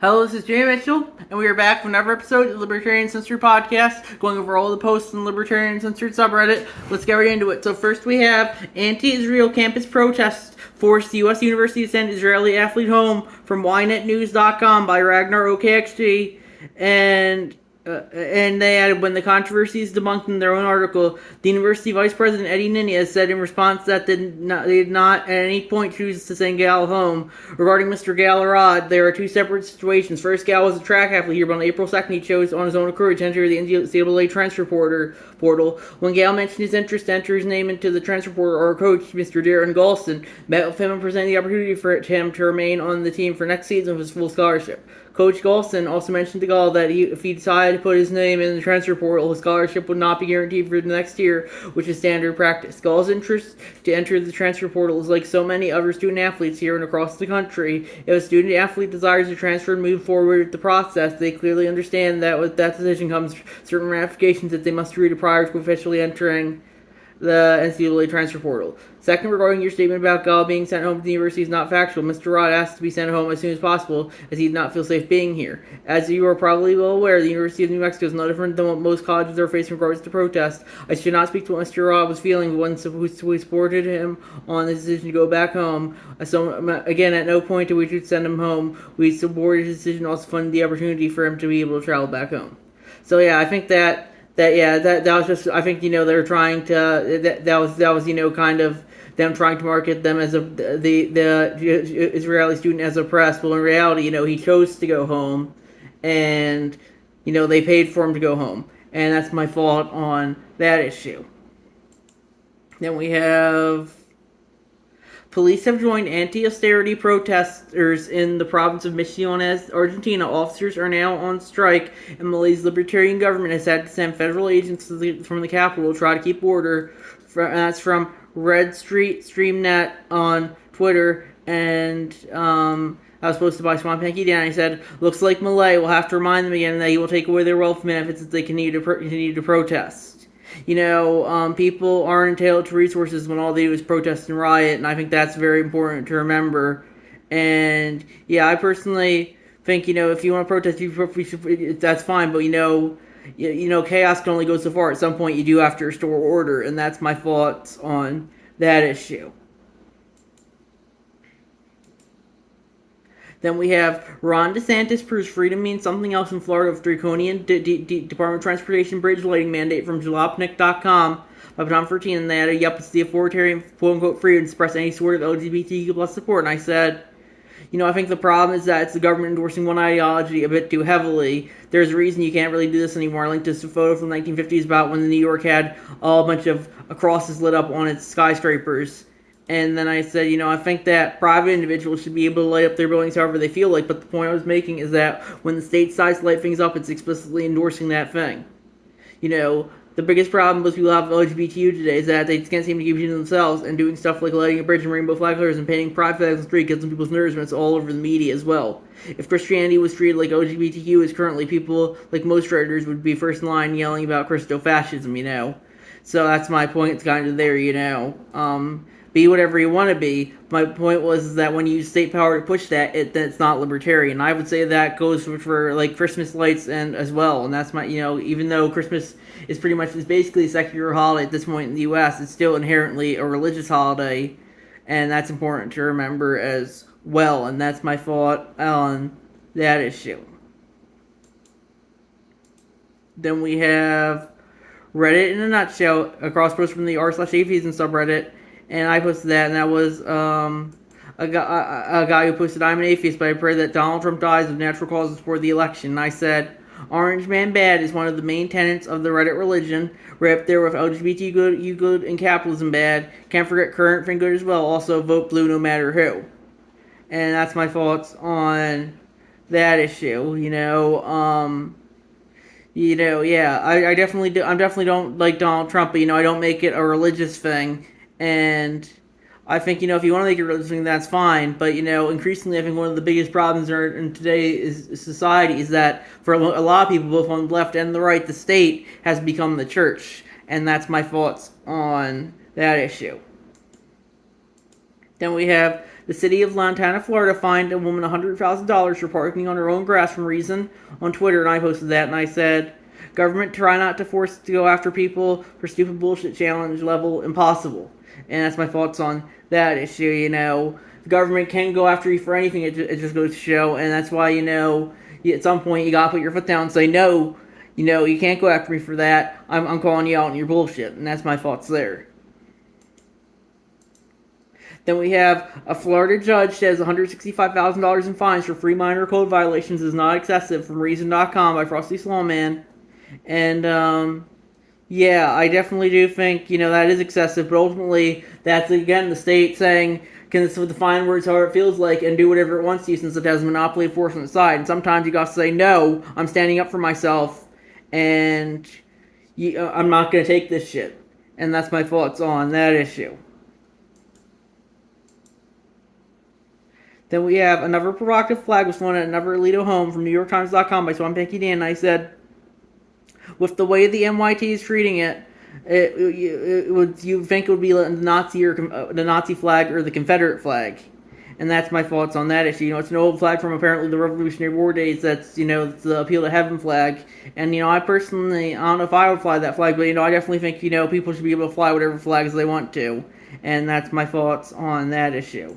Hello, this is Jay Mitchell, and we are back with another episode of the Libertarian Censored podcast, going over all the posts on the Libertarian Censored subreddit. Let's get right into it. So first we have anti-Israel campus protests forced the U.S. University to send Israeli athlete home from ynetnews.com by Ragnar OKXG, and they added, when the controversy is debunked in their own article, the university vice president Eddie Ninias said in response that they did not at any point choose to send Gal home. Regarding Mr. Gal-Arad, there are two separate situations. First, Gal was a track athlete here, but on April 2nd he chose on his own accord to enter the NCAA transfer portal. When Gal mentioned his interest to enter his name into the transfer portal, our coach, Mr. Darren Galston, met with him and presented the opportunity for him to remain on the team for next season with his full scholarship. Coach Galston also mentioned to Gall that if he decided to put his name in the transfer portal, his scholarship would not be guaranteed for the next year, which is standard practice. Gall's interest to enter the transfer portal is like so many other student athletes here and across the country. If a student athlete desires to transfer and move forward with the process, they clearly understand that with that decision comes certain ramifications that they must agree to prior to officially entering the NCAA transfer portal. Second, regarding your statement about Gall being sent home to the university is not factual. Mr. Rod asked to be sent home as soon as possible, as he did not feel safe being here. As you are probably well aware, the University of New Mexico is no different than what most colleges are facing in regards to protest. I should not speak to what Mr. Rod was feeling when we supported him on the decision to go back home. So, again, at no point did we should send him home. We supported his decision, also funded the opportunity for him to be able to travel back home. So, yeah, I think that was just, I think, they were trying to, that was kind of them trying to market them as the Israeli student as oppressed. Well, in reality, he chose to go home, and, they paid for him to go home. And that's my fault on that issue. Then we have, police have joined anti-austerity protesters in the province of Misiones, Argentina. Officers are now on strike, and Malays' Libertarian government has had to send federal agents from the capital to try to keep order. That's from Red Street Streamnet on Twitter, and I was posted by Swamp Hanky Dan. He said, "Looks like Malay will have to remind them again that he will take away their welfare benefits if they continue to protest." People aren't entitled to resources when all they do is protest and riot, and I think that's very important to remember. And yeah, I personally think, if you want to protest, that's fine, but chaos can only go so far. At some point, you do have to restore order, and that's my thoughts on that issue. Then we have Ron DeSantis proves freedom means something else in Florida with draconian Department of Transportation bridge lighting mandate from jalopnik.com by Tom 13, and they added, "Yep, it's the authoritarian quote-unquote freedom to express any sort of LGBTQ plus support." And I said, I think the problem is that it's the government endorsing one ideology a bit too heavily. There's a reason you can't really do this anymore. I linked this photo from the 1950s about when New York had a bunch of crosses lit up on its skyscrapers. And then I said, I think that private individuals should be able to light up their buildings however they feel like, but the point I was making is that when the state decides to light things up, it's explicitly endorsing that thing. The biggest problem with people who have LGBTQ today is that they can't seem to keep it to themselves, and doing stuff like lighting a bridge in rainbow flag colors and painting pride flags on the street gets on people's nerves, and it's all over the media as well. If Christianity was treated like LGBTQ is currently, people, like most Redditors, would be first in line yelling about Christo-fascism, So that's my point, it's kind of there, Be whatever you want to be. My point was that when you use state power to push that, it's not libertarian. I would say that goes for like Christmas lights and as well. And that's my, even though Christmas is basically a secular holiday at this point in the U.S., it's still inherently a religious holiday, and that's important to remember as well. And that's my thought on that issue. Then we have Reddit in a nutshell, a cross post from the r/atheism subreddit. And I posted that, and that was a guy who posted, "I'm an atheist, but I pray that Donald Trump dies of natural causes for the election." And I said, "Orange Man bad is one of the main tenets of the Reddit religion. Right up there with LGBT good, you good, and capitalism bad. Can't forget current thing good as well. Also, vote blue no matter who." And that's my thoughts on that issue. Yeah, I definitely do. I definitely don't like Donald Trump, but I don't make it a religious thing. And I think, if you want to make it a religious thing, that's fine. But, increasingly, I think one of the biggest problems in today's society is that for a lot of people, both on the left and the right, the state has become the church. And that's my thoughts on that issue. Then we have The city of Lantana, Florida fined a woman $100,000 for parking on her own grass from Reason on Twitter, and I posted that, and I said, government try not to force to go after people for stupid bullshit challenge level impossible. And that's my thoughts on that issue, The government can go after you for anything, it just goes to show, and that's why, at some point you gotta put your foot down and say, no, you can't go after me for that. I'm calling you out on your bullshit, and that's my thoughts there. Then we have a Florida judge says $165,000 in fines for free minor code violations is not excessive from Reason.com by Frosty Slawman. And, I definitely do think, that is excessive, but ultimately, that's, again, the state saying, can define words however it feels like and do whatever it wants to since it has a monopoly of force on its side. And sometimes you gotta say, no, I'm standing up for myself, and I'm not gonna take this shit. And that's my thoughts on that issue. Then we have another provocative flag was flown at another Alito home from NewYorkTimes.com by Swampy Dan, and I said, with the way the NYT is treating it, you think it would be the Nazi or the Nazi flag or the Confederate flag, and that's my thoughts on that issue. It's an old flag from apparently the Revolutionary War days. That's it's the Appeal to Heaven flag, and I personally, I don't know if I would fly that flag, but I definitely think people should be able to fly whatever flags they want to, and that's my thoughts on that issue.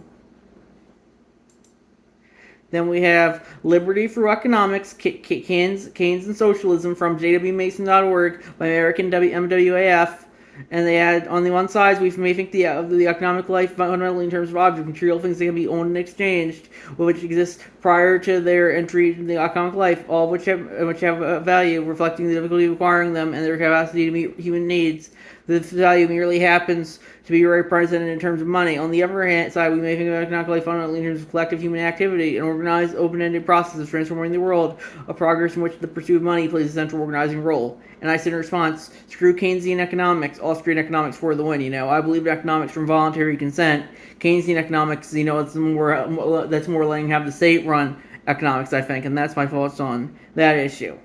Then we have Liberty Through Economics, Keynes and Socialism from jwmason.org by American MWAF. And they add, on the one side, we may think the economic life fundamentally in terms of object, material things that can be owned and exchanged, which exist prior to their entry into the economic life, all which have a value, reflecting the difficulty of acquiring them and their capacity to meet human needs. This value merely happens to be represented in terms of money. On the other hand side, we may think of economic life fundamentally in terms of collective human activity, an organized, open-ended process of transforming the world, a progress in which the pursuit of money plays a central organizing role. And I said in response, screw Keynesian economics, Austrian economics for the win. I believe economics from voluntary consent. Keynesian economics, it's more that's more letting have the state run economics, I think, and that's my thoughts on that issue.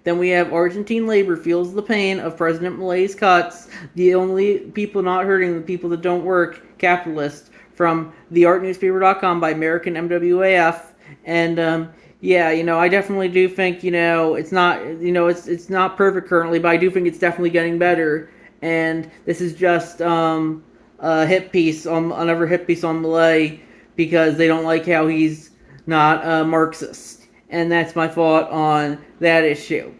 Then we have Argentine labor feels the pain of President Milei's cuts. The only people not hurting the people that don't work, capitalists, from theartnewspaper.com by American MWAF. And I definitely do think it's not it's not perfect currently, but I do think it's definitely getting better. And this is just another hit piece on Milei because they don't like how he's not a Marxist. And that's my thought on that issue.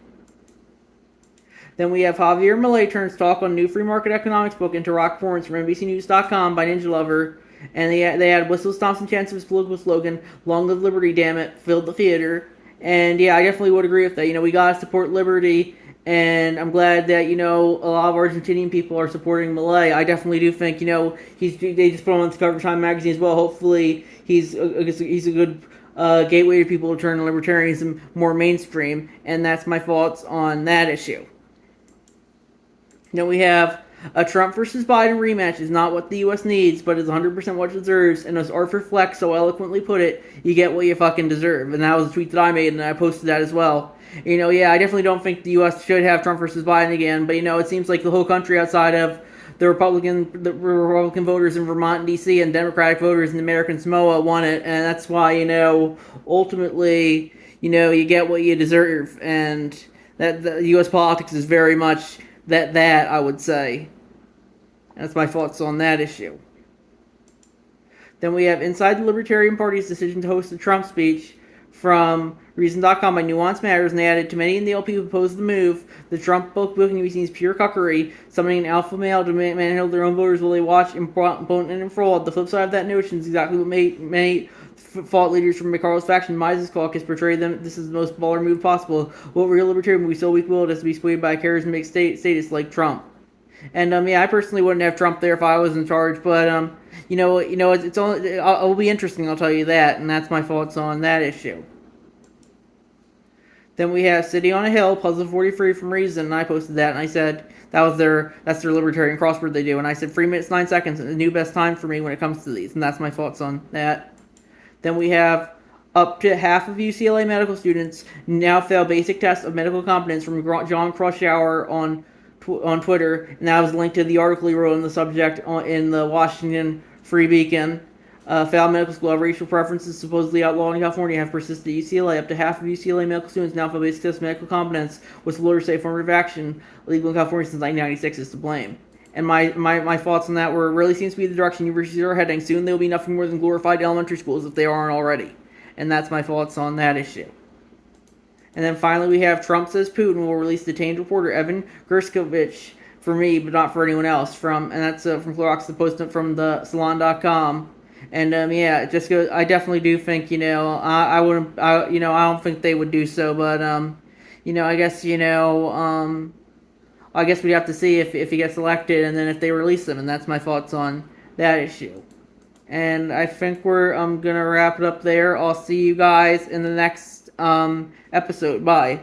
Then we have Javier Milei turns talk on new free market economics book into rock performance from NBCNews.com by Ninja Lover. And they had Whistles Thompson chance of his political slogan, "Long live liberty, damn it," filled the theater. And I definitely would agree with that. We gotta support liberty. And I'm glad that, a lot of Argentinian people are supporting Milei. I definitely do think, they just put him on the cover of Time magazine as well. Hopefully he's a good gateway to people to turn libertarianism more mainstream, and that's my thoughts on that issue. Then we have a Trump versus Biden rematch is not what the U.S. needs, but is 100% what it deserves, and as Arthur Fleck so eloquently put it, you get what you fucking deserve, and that was a tweet that I made, and I posted that as well. I definitely don't think the U.S. should have Trump versus Biden again, but it seems like the whole country outside of the Republican voters in Vermont and D.C. and Democratic voters in American Samoa want it, and that's why, ultimately, you get what you deserve, and that the U.S. politics is very much that I would say. That's my thoughts on that issue. Then we have Inside the Libertarian Party's decision to host a Trump speech from Reason.com by Nuance Matters, and they added, to many in the LP who oppose the move, the Trump booking be seen as pure cuckery, summoning an alpha male to manhandle their own voters while they watch impotent and fraud. The flip side of that notion is exactly what many thought leaders from McCarthy's faction, Mises Caucus, portrayed them. This is the most baller move possible. What real libertarian would be so weak-willed as to be swayed by a charismatic status like Trump? And I personally wouldn't have Trump there if I was in charge, but it'll be interesting, I'll tell you that, and that's my thoughts on that issue. Then we have City on a Hill, Puzzle 43 from Reason, and I posted that, and I said that's their libertarian crossword they do, and I said 3 minutes 9 seconds, the new best time for me when it comes to these, and that's my thoughts on that. Then we have up to half of UCLA medical students now fail basic tests of medical competence from John Kroschauer on Twitter, and that was linked to the article he wrote on the subject in the Washington Free Beacon. Failed medical school have racial preferences supposedly outlawed in California have persisted at UCLA. Up to half of UCLA medical students now feel basic test medical competence, with lawyers say affirmative action legal in California since 1996 is to blame. And my thoughts on that were, it really seems to be the direction universities are heading. Soon they will be nothing more than glorified elementary schools if they aren't already. And that's my thoughts on that issue. And then finally we have Trump says Putin will release detained reporter Evan Gershkovich for me, but not for anyone else. And that's from Clorox, the post from the Salon.com. And yeah, it just goes. I definitely do think, I wouldn't, I don't think they would do so, but I guess I guess we'd have to see if he gets elected, and then if they release him, and that's my thoughts on that issue. And I think we're gonna wrap it up there. I'll see you guys in the next episode. Bye.